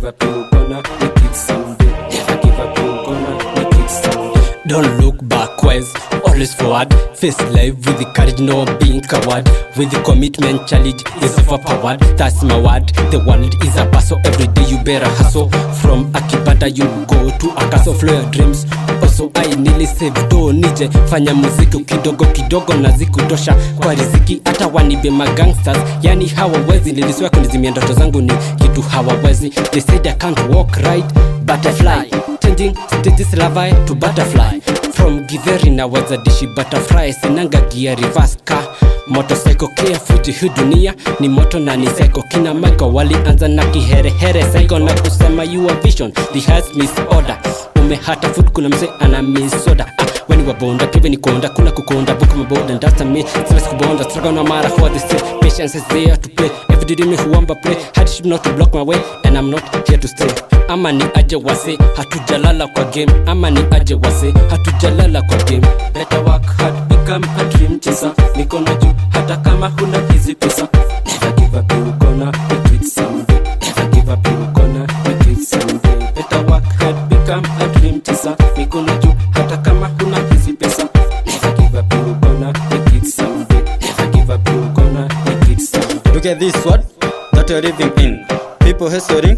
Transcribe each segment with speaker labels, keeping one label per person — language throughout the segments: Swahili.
Speaker 1: give up, you gonna make it someday. Never give up, you gonna make it someday. Don't look backwards, always forward. Face life with the courage, no being coward. With the commitment, challenge is overpowered. That's my word, the world is a puzzle. Every day you better hustle. From Akibanda you go to a castle. Flow your dreams, also I nearly saved do nije. Fanya muziki kidogo kidogo na zikutosha kwa riziki. Hata wanibe magangsters, yani hawawezi. Niliswa kunizimia ndoto zangu ni kitu hawawezi. They said I can't walk right, butterfly. Changing stages lavai to butterfly. From Githeri na wazadishi butterfly. Sinanga gear reverse car motorcycle kia Fuji. Hii dunia ni moto na ni psycho. Kina Michael walianza na kiherehere psycho na kusema your vision the has misorder. Umehata food kuna mse ana misoda. When you were bonda kive ni konda kuna kukonda book my board and that's a me. Stress kubonda struggle no matter what they say. Patience is there to play. Every day me who wamba play. Hardship not to block my way and I'm not here to stay. Ama ni aje wase hatujalala kwa game. Ama ni aje wase hatujalala kwa game. Better work hard, become a dream chaser. Mikono juu hata kama huna hizi pesa. Never give up, you gonna make it someday. Never give up, you gonna make it someday. Better work hard, become a dream chaser. Mikono juu hata kama huna hizi pesa. Never give up, you gonna make it someday. Never give up, you gonna make it someday.
Speaker 2: Look at this world that you're living in. People hustling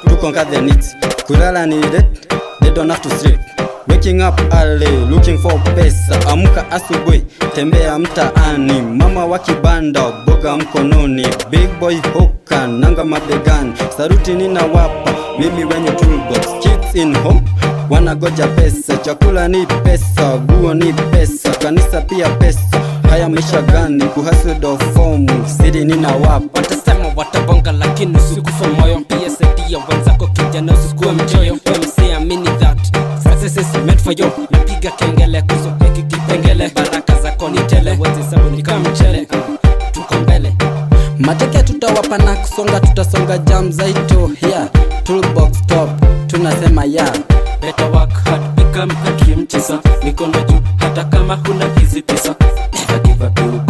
Speaker 2: to conquer their needs. Kulala need it, they don't have to sleep. Waking up early, looking for pesa. Amuka asubuhi, tembea mtaani. Mama wa kibanda, boga mkononi. Big boy hoka, nanga mabegani. Saruti ninawapa, mimi wenye toolbox. Kids in home, wanagoja pesa. Chakula ni pesa, guo ni pesa. Kanisa pia pesa. Haya maisha gani, kuhustle do fomu. Siri ninawapa.
Speaker 1: Watasema watabonga lakini usikufa moyo. Pia saidia wenzako kijana usikuwe mchoyo. Wemsi amini that success is meant for you. Napiga kengele kuso hiki kipengele. Baraka zako ni tele. Wezi sabu ni kama mchele. Tuko mbele.
Speaker 2: Mateke tutawapa na kusonga. Tutasonga jam zaito. Yeah, toolbox top. Tunasema yeah.
Speaker 1: Better work hard, become a dream chaser. Mikono juu hata kama huna hizi pesa. Never give up, you